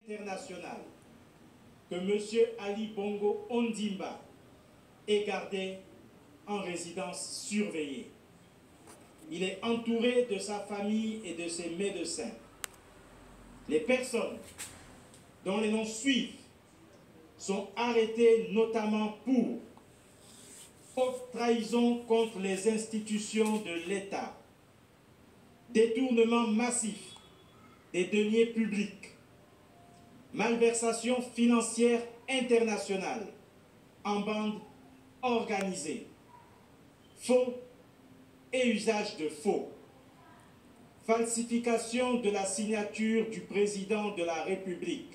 international que M. Ali Bongo Ondimba est gardé en résidence surveillée. Il est entouré de sa famille et de ses médecins. Les personnes dont les noms suivent sont arrêtées notamment pour haute trahison contre les institutions de l'État, détournement massif des deniers publics, malversation financière internationale en bande organisée, faux et usage de faux, falsification de la signature du président de la République,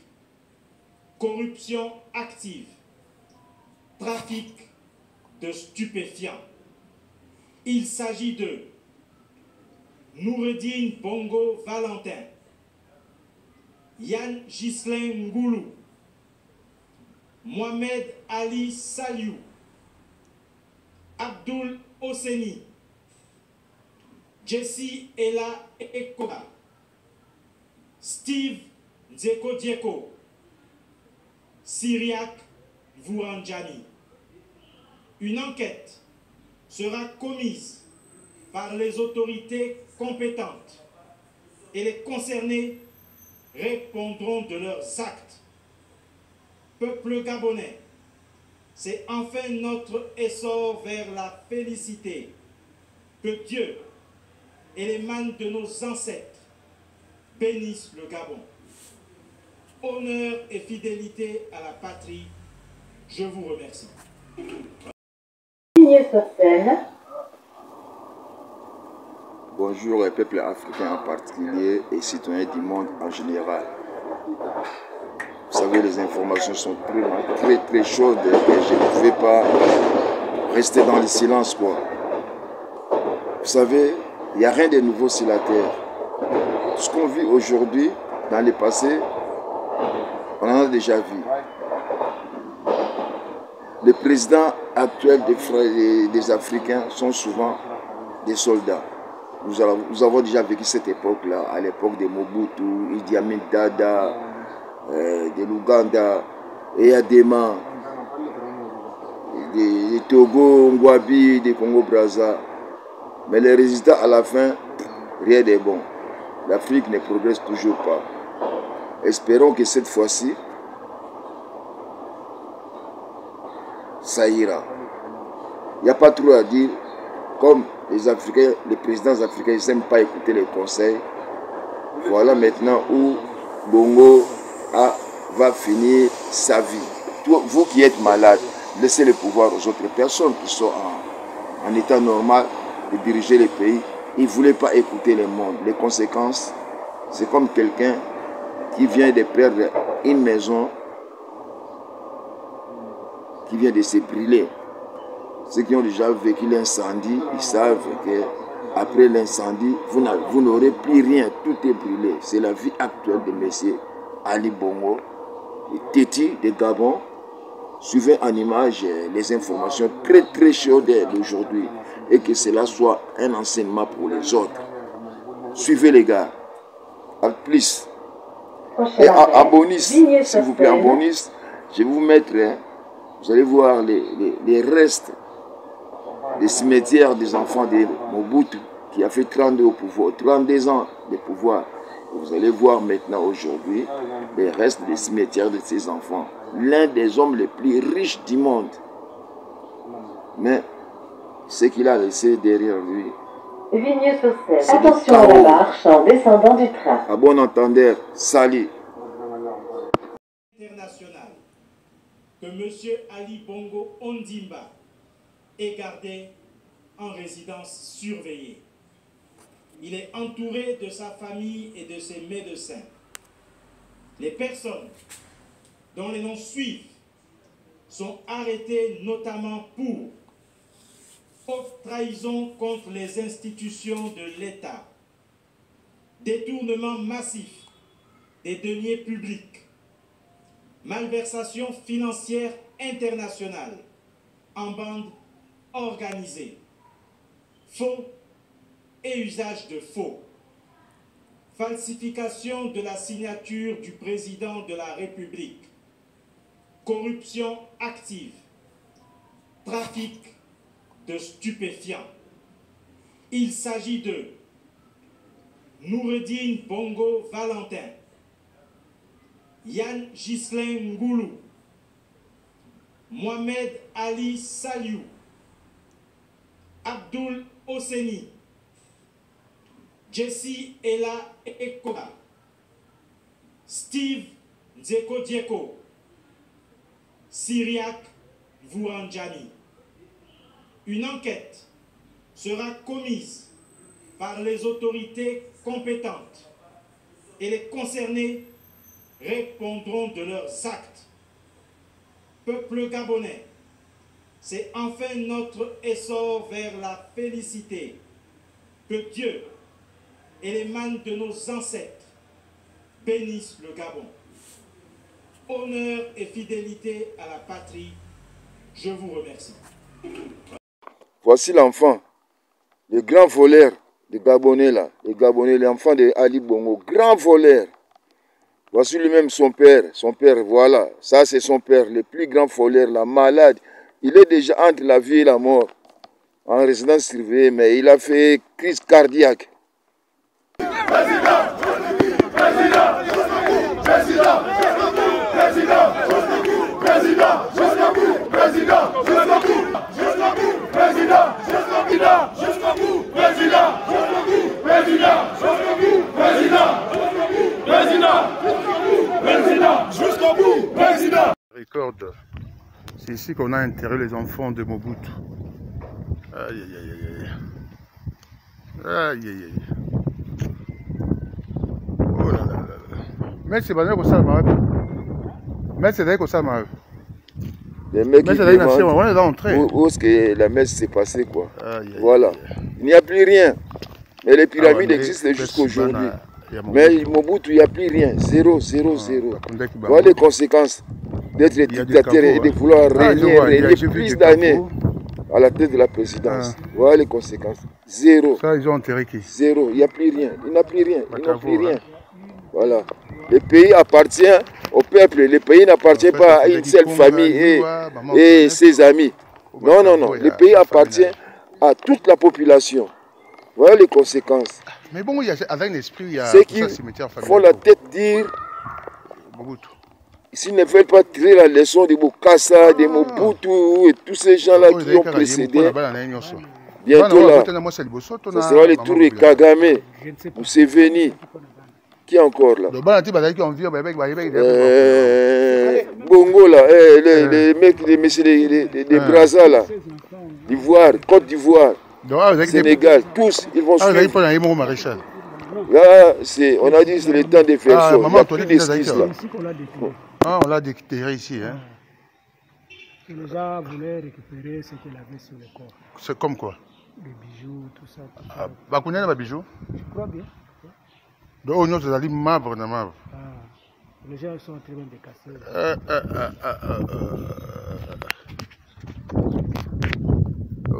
corruption active, trafic de stupéfiants. Il s'agit de Noureddine Bongo Valentin, Yann Ghislain Ngoulou, Mohamed Ali Saliou, Abdul Hosseini, Jessie Ella Ekoba, Steve Nzeko Dieko, Syriac Vouranjani. Une enquête sera commise par les autorités compétentes et les concernés répondront de leurs actes. Peuple gabonais, c'est enfin notre essor vers la félicité. Que Dieu et les manes de nos ancêtres bénissent le Gabon. Honneur et fidélité à la patrie, je vous remercie. Bonjour, peuple africain en particulier et citoyens du monde en général. Vous savez, les informations sont très chaudes et je ne pouvais pas rester dans le silence, quoi. Vous savez, il n'y a rien de nouveau sur la terre. Tout ce qu'on vit aujourd'hui, dans le passé, on en a déjà vu. Les présidents actuels des Africains sont souvent des soldats. Nous avons déjà vécu cette époque-là, à l'époque de Mobutu, Idi Amin Dada, de l'Ouganda, Eyadema, de Togo, Ngwabi, de Congo-Brazza. Mais les résultats à la fin, rien n'est bon. L'Afrique ne progresse toujours pas. Espérons que cette fois-ci, ça ira. Il n'y a pas trop à dire. Comme les Africains, les présidents africains, ils n'aiment pas écouter les conseils. Voilà maintenant où Bongo va finir sa vie. Vous qui êtes malade, laissez le pouvoir aux autres personnes qui sont en état normal de diriger les pays. Ils ne voulaient pas écouter le monde. Les conséquences, c'est comme quelqu'un qui vient de perdre une maison, qui vient de se brûler. Ceux qui ont déjà vécu l'incendie, ils savent qu'après l'incendie, vous n'aurez plus rien, tout est brûlé. C'est la vie actuelle de M. Ali Bongo, le Téti de Gabon. Suivez en image les informations très chaudes d'aujourd'hui et que cela soit un enseignement pour les autres. Suivez les gars. À plus. Et en bonus, s'il vous plaît, en bonus, je vais vous mettre, vous allez voir les restes des cimetières des enfants de Mobutu qui a fait 32 au pouvoir, 32 ans de pouvoir. Vous allez voir maintenant aujourd'hui les restes des cimetières de ces enfants. L'un des hommes les plus riches du monde. Mais ce qu'il a laissé derrière lui. Attention à la marche en descendant du train. À bon entendeur, salut. International que M. Ali Bongo Ondimba est gardé en résidence surveillée. Il est entouré de sa famille et de ses médecins. Les personnes dont les noms suivent sont arrêtées notamment pour haute trahison contre les institutions de l'État, détournement massif des deniers publics, malversation financière internationale en bande organisée, faux et usage de faux, falsification de la signature du président de la République, corruption active, trafic de stupéfiants. Il s'agit de Noureddine Bongo Valentin, Yann Ghislain Ngoulou, Mohamed Ali Saliou, Abdul Hosseini, Jesse Ella Ekoba, Steve Dzeko Dieko, Syriac Vouranjani. Une enquête sera commise par les autorités compétentes et les concernés répondront de leurs actes. Peuple gabonais, c'est enfin notre essor vers la félicité. Que Dieu et les mains de nos ancêtres bénissent le Gabon. Honneur et fidélité à la patrie, je vous remercie. Voici l'enfant, le grand voleur des Gabonais là, l'enfant de Ali Bongo, grand voleur. Voici lui-même son père, voilà, ça c'est son père, le plus grand voleur, la malade. Il est déjà entre la vie et la mort, en résidence surveillée, mais il a fait crise cardiaque. C'est ici qu'on a enterré les enfants de Mobutu. Aïe aïe aïe aïe. Aïe aïe aïe. Oh là là là là. Mais c'est pas vrai que ça m'a. Mais c'est vrai que ça m'a. Les mecs qui demandent où est-ce que la messe s'est passée quoi. Voilà. Il n'y a plus rien. Mais les pyramides existent jusqu'à aujourd'hui. Mais Mobutu, il n'y a plus rien. Zéro. Voilà les conséquences d'être dictateur et de vouloir régner plus d'années à la tête de la présidence. Voilà les conséquences. Zéro. Ça, ils ont enterré qui? Zéro. Il n'y a plus rien. Il n'a plus rien. Il n'a plus rien. Voilà. Le pays appartient au peuple. Le pays n'appartient pas à une seule famille et ses amis. Non. Le pays appartient à toute la population. Voilà les conséquences. Mais bon, avec l'esprit, il y a ceux qui font la tête dire, s'ils ne veulent pas tirer la leçon de Bokassa, de Mobutu et tous ces gens-là qui ont précédé, bientôt là, ce sera le tour de Kagame, Museveni. Qui est encore là? Bongo là, les mecs, les messieurs de Brazza là, d'Ivoire, Côte d'Ivoire, Sénégal, tous, ils vont suivre. Là, on a dit c'est le temps de faire ça. Il n'y a plus d'esquisse là. On l'a déterré ici. Hein. Les gens voulaient récupérer ce qu'il avait sur le corps. C'est comme quoi? Les bijoux, tout ça. Bah, combien de bijoux? Je crois bien. Donc, on a dit marbre, marbre. Les gens sont en train de casser.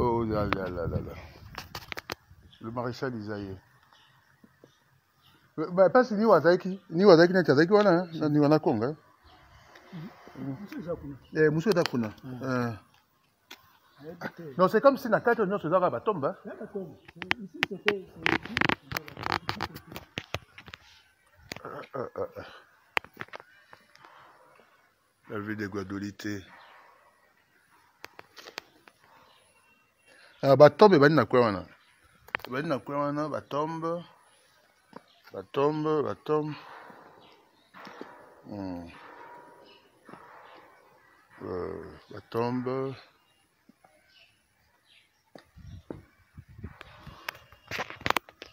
Oh là là là là là. Le maréchal Isaïe. Bah, pas si ni Wazaki n'a pas dit voilà, ni wana Congo. Monsieur Dakuna. Non, c'est comme si na 4 ans, c'est va tomber. Ici, c'était. La vie de Guadolité. Batombe bani na kwa wana. Bani na kwa wana batombe. Batombe. Batombe.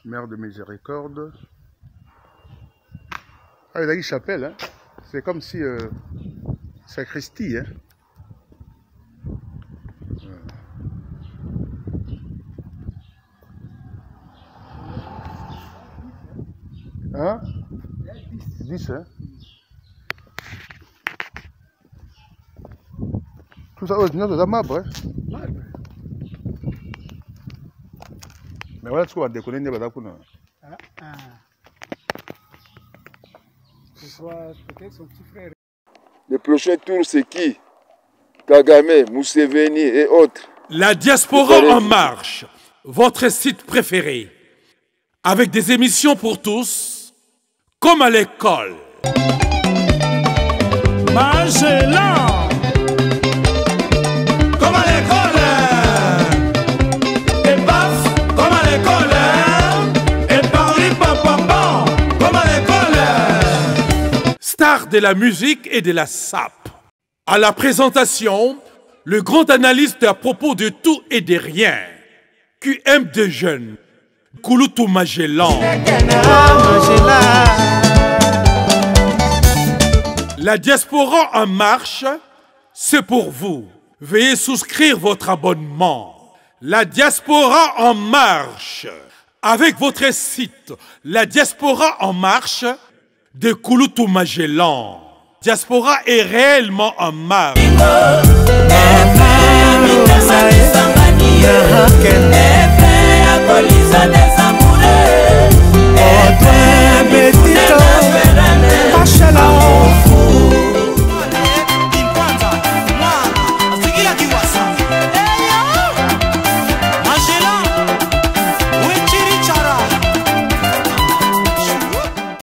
Mère de miséricorde. Ah, il a une chapelle, hein. C'est comme si sacristie, hein. Hein? 10, hein? Tout ça, c'est de marbre, hein? Mais voilà ce qu'on va déconner, soit peut-être son petit frère. Le prochain tour, c'est qui? Kagame, Museveni et autres. La diaspora en marche, votre site préféré, avec des émissions pour tous, comme à l'école. Magellan, comme à l'école. Et paf, comme à l'école. Et Paris, pam, comme à l'école. Star de la musique et de la sape. À la présentation, le grand analyste à propos de tout et de rien. QM de jeunes. Kouloutou Magellan. La diaspora en marche, c'est pour vous. Veuillez souscrire votre abonnement. La diaspora en marche. Avec votre site, la diaspora en marche de Kouloutou Magellan. Diaspora est réellement en marche.